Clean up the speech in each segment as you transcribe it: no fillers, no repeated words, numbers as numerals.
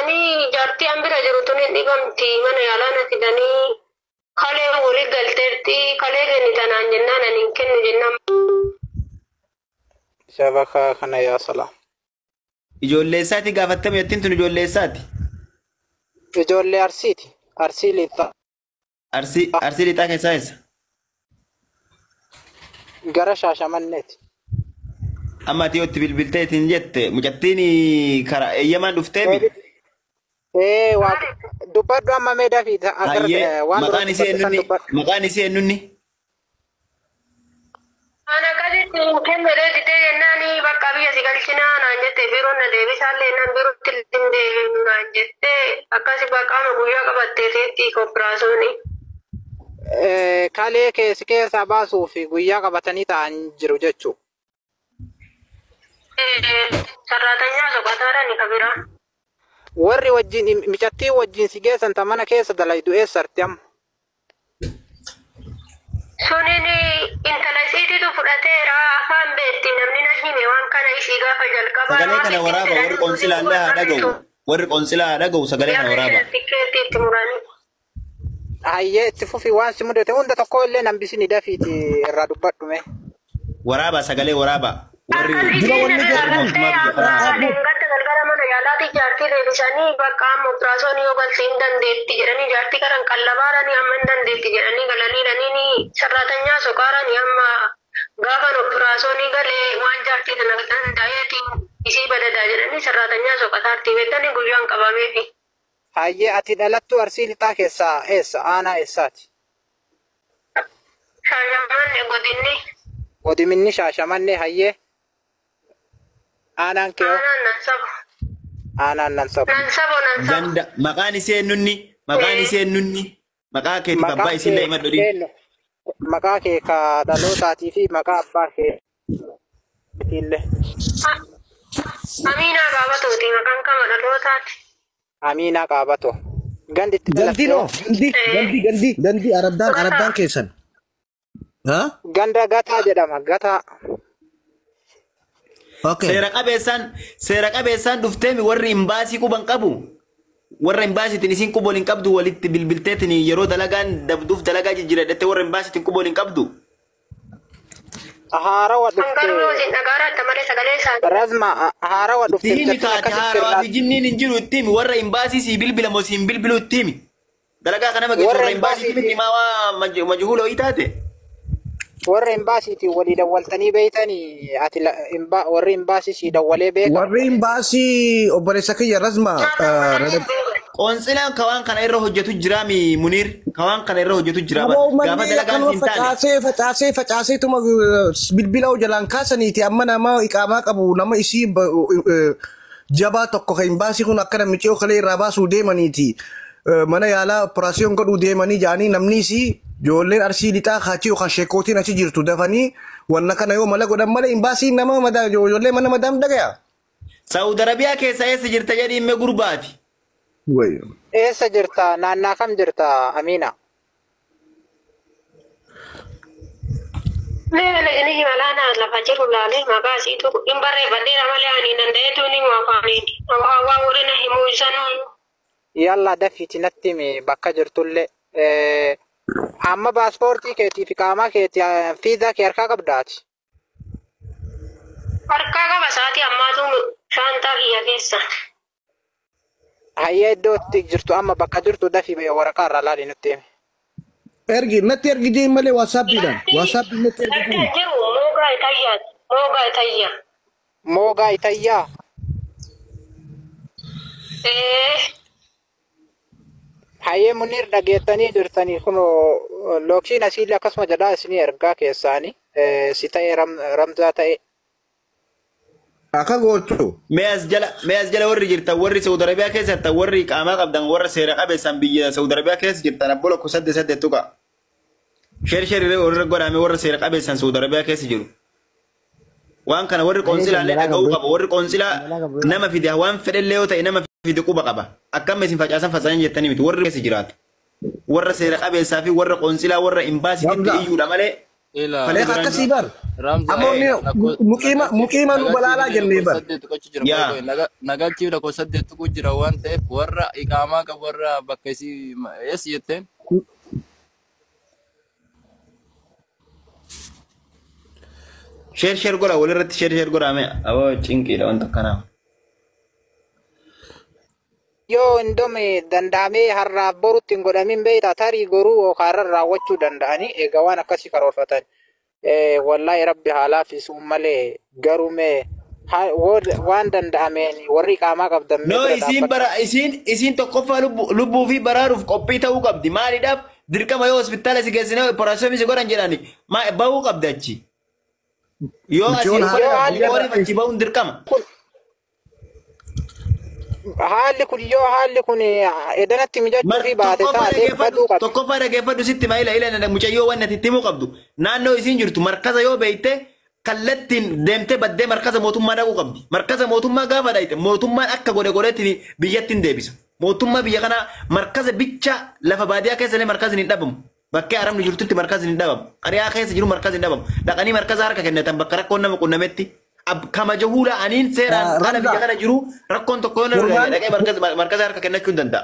Ani jarti ambira jiru tuni dhibamti mana yaalana fidanii kalee walii galteerti kalee kennitanaan jennaan ani hin kennu jennaan. Shabaka kana yaa salaam. Ijoollee isaati gaafattame yattiin tun ijoollee isaati. Ijoollee Arsiiti. Arsii lixaa. Arsii lixaa keessaa eessa? Gara Shaashamanneeti. Amma ati yotti bilbilteetiin jette mucattiin karaa eeyyamaan dhufteemi. Waa dubbadhu amma meedaa fi maqaan isii eenyunni? Ana akkasitti kennedee didee jennaani bakka biyya si galchinaa naan jette biroon na deebisaallee naan birootti hin deebinu naan jette akkasi baqqaama guyyaa qabattee teetti kooperaasyoonii. Kalee keessaa baasuu fi guyyaa qabatanii ta'an jiru jechuudha. Sarraatanyaa soqataadhaan ka biraa. Warri wajjin micattii wajjin si geessan ta mana keessa dalaydu eessarti amma? Sunin intala isiititu fudhateera afaan beetti namni na hime waan kana isii gaafa jalqabaa. Sagalee kana waraaba warri qoonsilaa illee haa dhaga'u. Warri qoonsilaa haa dhaga'u sagalee kana waraaba. Tikkeetti itti muranii. Hayyee itti fufi waan si mudate hunda tokko illee nambisini dafiiti irraa dubbadhume. Waraaba sagalee waraaba. Warri dura wanni gatta galgala mana yaalaati jaartii deebisanii bakka amma operaasyoonii yoo galtii hin dandeetti jedhanii jaartii karan qallabaaranii amma hin dandeetti jedhanii galaniidhanii sarraatanyaa soqaaranii amma gaafan operaasyoonii galee waan jaartii sana danda'eetiin isii badadaa jedhanii sarraatanyaa soqataartii beektanii guyyaan qabameefi. Hayyee ati dhalattuu Arsii lixaa keessaa eessa? Aanaa eessaati? Shaashamanne godinni. Godiminni Shaashamanne hayyee. Aanaan kee Aanaan nan sabo. Aanaan nan sabo. Nan sabo nan sabo. Ganda maqaan isii eenyunni? Maqaan isii eenyunni? Maqaa keetiif abbaa isiillee hima dhodhi. Maqaa kee ka dhalootaatii fi maqaa abbaa kee illee. Amiinaa Qaabatooti maqaan kama dhalootaati. Amiinaa Qaabatoo. Gandi itti Gandi no, gandi araddaan keessan. Ganda gataa jedhama gataa. Seera qabeessaan dhufteemi warri imbaasii quban qabu. Warra imbaasiitiin isiin quba waliin qabdu walitti bilbilteetiin yeroo dalagaan dabduuf dalagaa jijjiiradhatte warra imbaasiitiin quba waliin qabdu. Haarawa dhuftee. Razma haarawa dhuftee. Tiimi kaate haarawaa fi jinniin hin jiru ittiimi warra imbaasii sii bilbila moo siin bilbilu ittiimi. Dalagaa kana mageessu warra imbaasii miti himaa waa majhuula wayii taate. Warra imbaasiitiin walii dawwaltanii beeytanii ati warri imbaasii sii dawwalee beeka. Warri imbaasii obboleessa kiyya Razma. Qoonsilaan kawaan kana irra hojjetu jira mi Muniir kawaan kana irra hojjetu jira gaafa dalagaan siin taane. Facaaseetuma bilbila jalaan kaasaniiti amma nama iqaamaa qabu nama isii jabaa tokko kan imbaasii kun akkana miciyoo kalee irraa baasuu deemaniiti. Mana yaalaa operaasiyoon godhuu deemanii jaanii namni isii ijoolleen Arsii lixaa kaachii yookaan sheekootiin achi jirtu dafanii wanna kana yoo mala godhan malee imbaasiin nama madaa ijoollee mana madaam dhagaya. Saawud Arabiyaa keessa eessa jirta jedhii himme gurbaati. Eessa jirta? Naannaa kam jirta Amiina? Ini gimana lafa jiru laalee maqaa isiitu hin barreeffadheera malee ani danda'eetu ni waafaaniiti. Waan warreen himuu isaanii. Yalla dafiiti natti himi bakka jirtullee. Amma paaspoortii keetii fi qaamaa keetii fiizaa kee harkaa qabdaati. Harkaa qaba sa'aatii ammaatu shaantaa kiyya keessa. Hayyee iddootti jirtu amma bakka jirtu dafii waraqaa irraa laali nutti himi. Natti ergitee malee waasaappiidhaan. Waasaappiin natti ergitee. Jiru moogaa itayyaa. Moogaa itayyaa. Moogaa itayyaa. Hayyee Muniir dhageettanii jirtanii kun lookshiin asiillee akkasuma jedhaa isinii ergaa keessaanii si ta'ee ramzaa ta'e. Akka gootu. Mee as jala warri jirtan warri Saawud Arabiyaa keessa jirtan warri qaamaa qabdan warra seera qabeessan biyya Saawud Arabiyaa keessa jirtan abbo lakko 8 tuqa. Sheershee warra godhame warra seera qabeessan Saawud Arabiyaa keessa jiru. Waan kana warri qoonsilaalee dhaga'uu qaba warri qoonsilaa nama fide waan fedhellee yoo ta'e nama fide quba qaba. Akkam isin facaasan facaasanii jettanii miti warri keessa jiraatu. Warra seera qabeessaa fi warra qoonsilaa warra imbaasiitti iyyuudha malee إلى Falli Eeqa duraan akkasii bar. رمزة Ammoonni muqiima nu balaalaa jennee bar. yaa نقلتي لك وسدت كجرا وانت ورا إقامة ورا بكسي يس يتين share godha walirratti share godhame aboo cinqiidha wanta kanaa. Yoo indomi danda'amee har'aaf borutti hin godhamin beektaa tarii goruu yookaan raawwachuu danda'anii egaa waan akkasii karoorfatan. Wallaahi rabbi haalaa fi sun malee garumee waan danda'ameen warri qaamaa qabdan. No isiin tokkoffaa lubbuu fi baraaruuf qophii ta'uu qabdi. Maaliidhaaf dirqama yoo hospitaala si geessinee operaasyoon si godhan jedhani bahuu qabdi achi. Yoo asii bahuun dirqama. Haalli kun edanatti mijachuu fi baate taatee baduu qabdi. Tokkoffaa dhageeffadhu sitti maayila mucayyoo waan ati himuu qabdu. Naannoo isiin jirtu markaza yoo beeyte kallattiin deemtee baddee markaza mootummaa dhaquu qabdi. Markaza mootummaa gaafa dhayite mootummaan akka godheetiin biyyattiin deebisa. Mootummaa biyya kanaa markaza bicha lafa baadiyyaa keessa illee markazi hin dhabamu. Bakkee aramni jirtutti markazi hin dhabamu. Ariyaa keessa jiru markazi hin dhabamu. Dhaqanii markaza harka kennatan bakka rakkoon nama qunnametti. Kama jahuula aniin seeraan kana biyya kana jiru rakkoon tokko yoo dhaqee markaza harka kennachuu hin danda'a.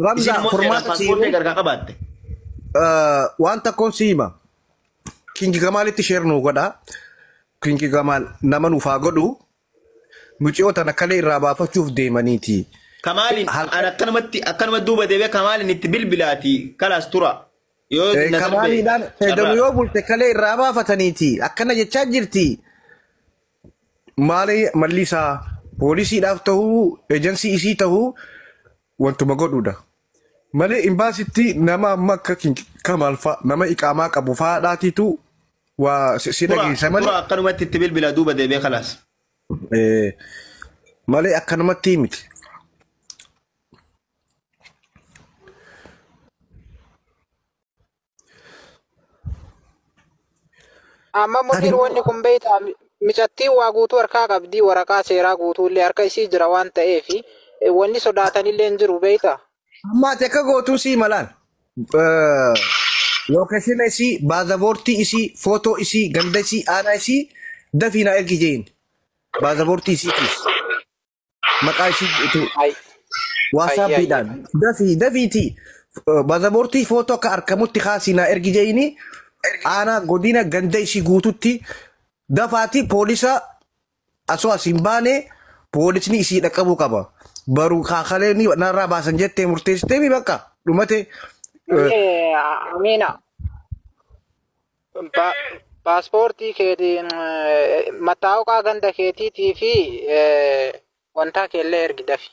Ramza furmaata paaspoortii gargaa qabaatte. Waan takkoon si hima. Kingi Gamaalitti sheer nuu godha. Kingi Gamaal nama nuuf haa godhu. Muciyoota nakkalee irraa baafachuuf deemaniiti. Kamaaliin akkanuma duuba deebi'ee Kamaaliin itti bilbilaati kalaas tura. Kamaaliidhaan fayyadamu yoo bulte kalee irraa baafataniiti. Akkana jechaa jirti. Maali mallisaa poolisiidhaaf ta'uu eejansii isii ta'uu wantuma godhuudha. Malee imbaasitti nama amma akka Kamaal fa'a nama iqaamaa qabu fa'aadhaatiitu waa si dhageessa malee. Tura akkanumatti itti bilbilaa duuba deebi'ee kalaas. Malee akkanumatti miti. Amma mutiin wanni kun beektaa micattiin waa guutuu harkaa qabdii waraqaa seeraa guutuullee harka isii jira waan ta'eef wanni sodaatanillee hin jiru beektaa. Amma ati akka gootuu sii malaan. Lookashina isii, baazaboortii isii, footoo isii, ganda isii, aanaa isii dafii na ergi jeen. Baazaboortii isiitiis. Maqaa isii waasaappiidhaan. Dafiiti. Baazaboortii footoo akka argamutti kaasii na ergi jeeni. Aanaa godina ganda isii guututti dafaati poolisa asoo asiin baane poolisni isii dhaqqabuu qaba. Baruu kaakalee ni narraa baasan jettee murteessitee mi bakka dhumate. Amina. Paaspoortii keetiin mattaa'uqaa ganda keetiitii fi wantaa keellee ergi dafi.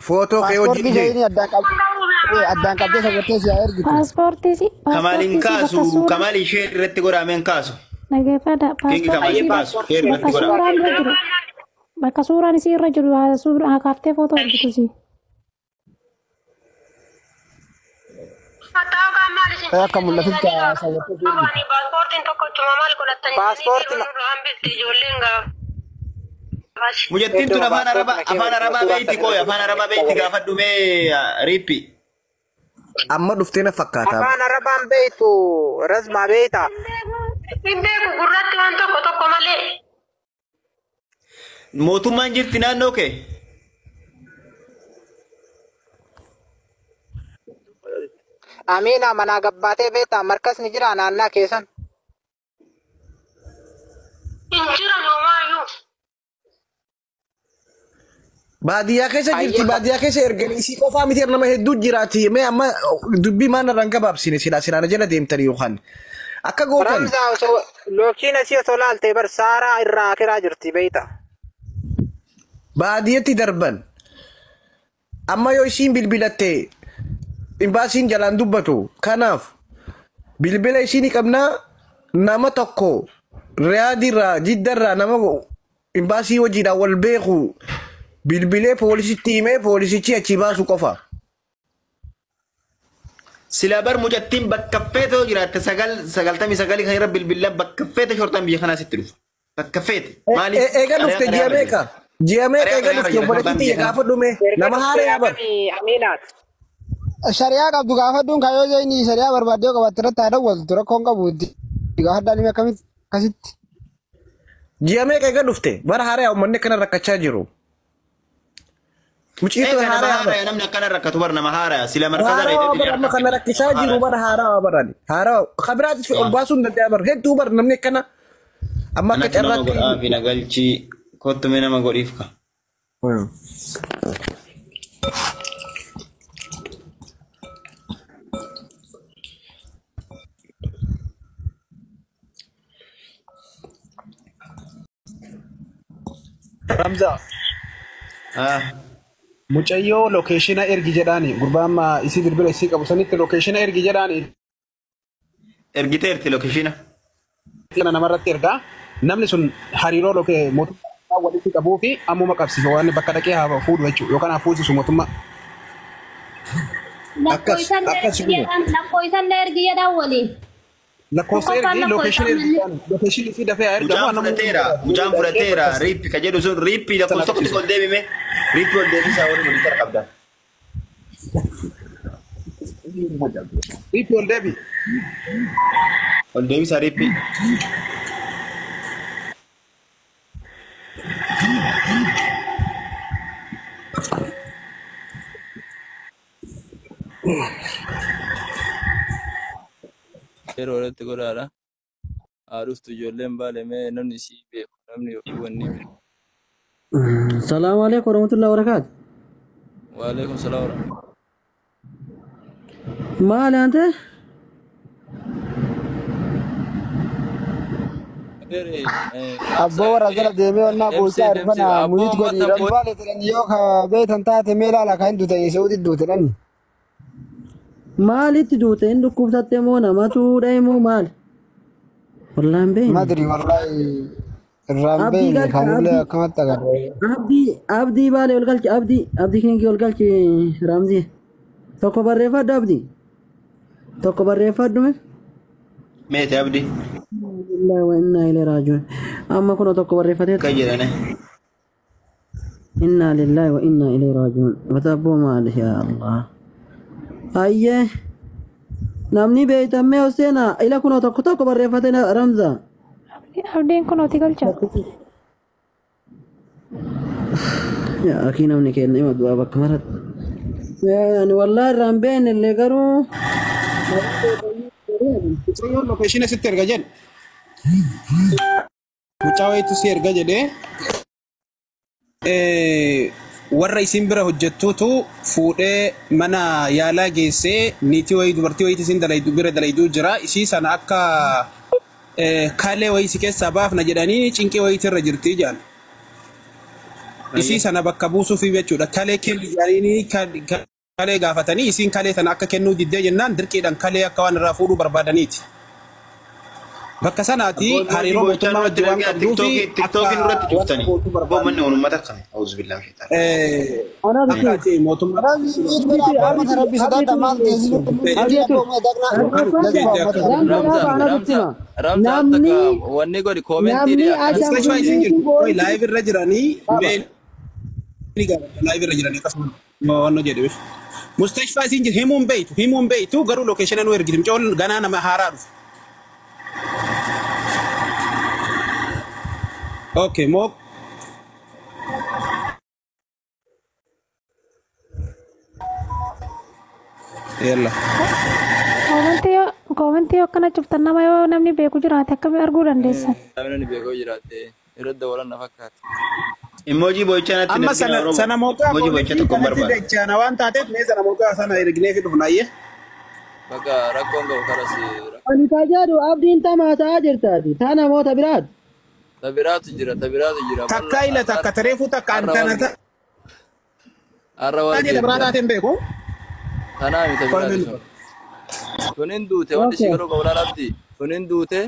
Footoo kee hojii jee. Addaan qabdee sagartee siyaa ergitu. Paaspoortii Kamaaliin kaasu Kamaaliin ishee irratti godhameen kaasu. Nageeffadha. Kingi Kamaaliin kaasu ishee irratti godhame. Bakka suuraan isii irra jiru haa kaaftee footoo argitu si. Akka mul'atutti sagartee ergitu. Paaspoortiin tokkochuma maal godhattan Paaspoortiin hambifti ijoolleen gaafa. Mujattiin tun afaan arabaa beeyti kooy afaan arabaa beeyti gaafadhu mee riippi. Amma dhuftee na fakkaata. afaan arabaan beektu rasmaa beektaa. Hin beeku gurratti waan tokko malee. Mootummaan jirti naannoo kee. Amina manaa gabbaatee beektaa markasni jira naannaa keessan. Hin jiran hoomaayyuu. Baadiyyaa keessa jirti. Baadiyyaa keessa erganii isii qofaa miti nama hedduu jiraati. Mee amma dubbii maal irraan gabaabsine silaana jala deemtanii yookaan akka gootan. Ramzaa lookiin asii osoo laaltee bar saaraa irraa kiraa jirti beektaa. Baadiyyatti darban. Amma yoo isiin bilbilattee imbaasiin jalaan dubbatu. Kanaaf bilbila isiin qabnaa nama tokko Riyaadirraa Jiddarraa nama imbaasii hojiidhaan wal beeku. Bilbilee poolisitti himee poolisichi achi baasu qofa. Sila bar mujattiin bakka feete yoo jiraatte 99 kan irra bilbilan bakka feete shortaan biyya kanaa sitti dhufa. Bakka feete. Maaliif? Eega dhufte ji'a meeqa? Ji'a meeqa eega dhufte obboleettii gaafa dhume nama haara yaaban. Aminaat. Shari'a qabdu gaafadhuun kaayoo jeenii shari'a barbaadee qabatte irratti haa dawwaltu rakkoon qabuutti. Gaafadhaan hime akkasitti. Ji'a meeqa eega dhufte? Bara haaraa uummanni akkana rakkachaa jiru. Muciituu haaraa namni akkana rakkatu bara nama haaraa sila markaza bara kana rakkisaa jiru bara haaraa barani. Haaraa kabiraatis ol baasuun danda'a bara hedduu bara namni akkana amma akka carraatti. Fi nagalchii kottume nama godhiif ka. Ramza. Mucayyoo lokeeshina ergi jedhaani gurbaamma isii bilbila isii qabu sanitti lokeeshina ergi jedhaani. Ergiteerti lokeeshina. Namarratti ergaa namni sun hariiroo mootummaa walitti qabuu fi ammuma qabsiisa waan bakka dhaqee haa fuudhu jechuudha yookaan haa fuudhisu mootummaa. Lakkoofsa ergi jedhaan waliin. Lakkoofsa ergi lokeeshinii fi dafee ergamu. Mucaan fudhateera riippi ka jedhu sun riippi lakkoofsa tokkotti ol deebime riippi ol deebisaa waliin walitti qabda. Riippi ol deebi. Ol deebisaa riippi. Yeroo irratti godhaadha. Haadhuftu ijoolleen baalamee namni isii beeku namni ofii wanni beeku. Salaamu alaikum warahmatullahi wabarakatuh. Waalaikum salaam warahmatullahi. Maali ante? Abboo warra jala deemee onnaa buusaa irfana munit godhi rambaale jedhan yoo ka beetan taate mee ilaala kan duute Saudi duute dhanni. Maalitti duute hin dhukkubsatte moo namatu dhahimoo maali? Wallaan beeyne. Madri wallahi irraan beeyne kanillee akkamatti agarre. Abdii baale ol galchi abdii kingi ol galchi Ramzi. Tokko barreeffadhu abdii. Tokko barreeffadhu mee? Meeti abdii. Wallahi wa inna ilaihi raaji'uun. Amma kun tokko barreeffatee. Kan jedhane. Inna lillahi wa inna ilaihi raaji'uun. Watabboo maali yaa Allah. Ayyee namni beeytammee Husseena ila kunoo tokko barreeffate Ramza. Abdiin kunooti galcha. Yaa akii namni kenna hima du'aa bakka maratti. Ani wallaahi irraan beekne illee garuu. Mucayyoon lokeeshina sitti erga jedhe. Mucaa wayitu si erga jedhee. Warra isin bira hojjettuutu fuudhee mana yaalaa geessee niitii wayii dubartii wayii isin bira dalayduu jira. Ishii sana akka kalee wayii si keessaa baafna jedhanii cinqee wayiitti irra jirti jedhan. Ishii sana bakka buusuuf jechuudha. Kalee kennu jedhanii kalee gaafatanii isiin kalee sana akka kennuu diddee jennaan dirqiidhaan kalee akka waan irraa fuudhuu barbaadaniiti. Bakka sanaati hariiroo mootummaa wajjin waan qabduu fi TikTokin irratti cuftanii boommanni uummata kana auzu billahi shaytaan. Akkaati mootummaa. Ramza wanni godhi koomentii laayiv irra jiranii laayiv irra jiranii akkasuma waan jedhe. Mustashfaa isin himuun beeytu garuu lokeeshina nu ergiti mucaan ganaa nama haaraa dhufu. Okay, Mo. Yalla. Komentii akkana cuftan nama yoo namni beeku jiraate akkami arguu dandeessan? Namni beeku jiraate irratti walan na fakkaata. Emoji boychaanatti amma sana mootaa emoji boychaatu kun barbaada. Dachana waan taateef mee sana mootaa sana erginee fi dhufnaayyee. Bakka rakkoon qabu karas. Ani tajaadu abdiin tamaataa jirtaati. Taa namoota biraati. Tabiraatu jira. Takka ila takka tareefu takka antana. Arra waan jedhe biraatiin beeku. Tanaa miti tabiraatu. Sunin duute wanti si garuu qabu laalaatti. Sunin duute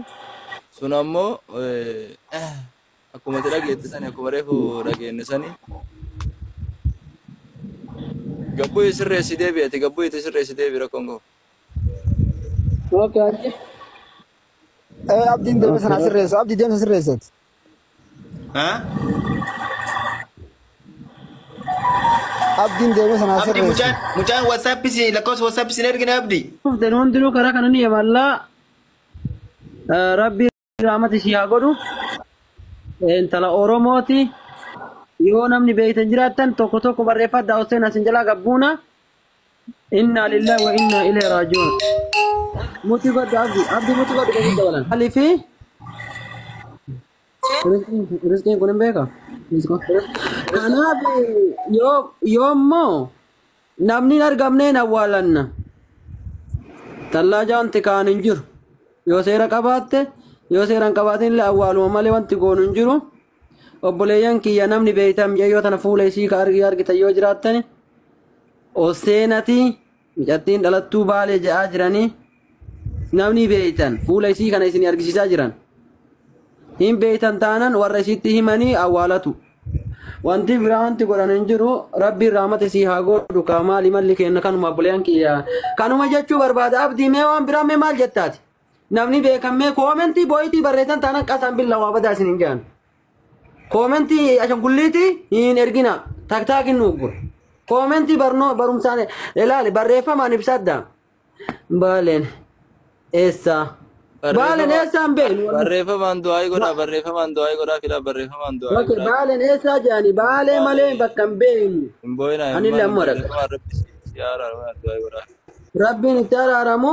sun ammoo akkuma dhageette sani akkuma reefu dhageenne sani. Gabbuu sirreessi deebi'ati gabbuu itti sirreessi deebi rakkoon qabu. Okay. Abdiin deemsa sana sirreessu abdii deemsa sirreessati. abdiin deemee sana Abdi asirreessu. mucaan WhatsApp si lakkoofsa WhatsApp si ergina abdi. Dhufteen hundinuu karaa kana ni yamallaa rabbi rahmati si haa godhu intala Oromooti yoo namni beeytan jiraattan tokko tokko barreeffadhaa Hussein asin jalaa gabbuuna inna lillahi wa inna ilaihi raaji'uun muti godhu abdi muti godhu kan dabalan alifi rizqiin kun hin beeka kanaaf yoommoo namni hin argamneen awwaalanna tallaa wanti kaan hin jiru yoo seera qabaatte yoo seera hin qabaatin illee awwaaluma malee wanti goonu hin jiru obboleeyyan kiyya namni beeytam jeyyoo tana fuula isii ka argitan yoo jiraattani oseenati micattiin dhalattuu baalee jedhaa jiranii namni beeytan fuula isii kana isin argisiisaa jiran hin beeytan taanan warra isitti himanii awwaalatu wanti biraa wanti godhan hin jiru rabbi rahmata isii haa godhu ka maali malli kenna kanuma obboleeyyan kiyya kanuma jechuu barbaada abdii mee waan biraa mee maal jettaati namni beekamee koomentii booyitii barreessan taanan qasaan billa waa badaa isin hin jedhan koomentii ashangulliiti hin ergina taktaakin nuugura koomentii barumsaan ilaali barreeffamaan ibsadda baaleen eessa baaleen eessaan beenu barreeffamaan du'aa godhaa fila barreeffamaan du'aa godhaa baaleen eessaa jedhani baalee malee bakka hin beenu hin boo'inaa anillee amma dhaqa rabbiin itti araaramu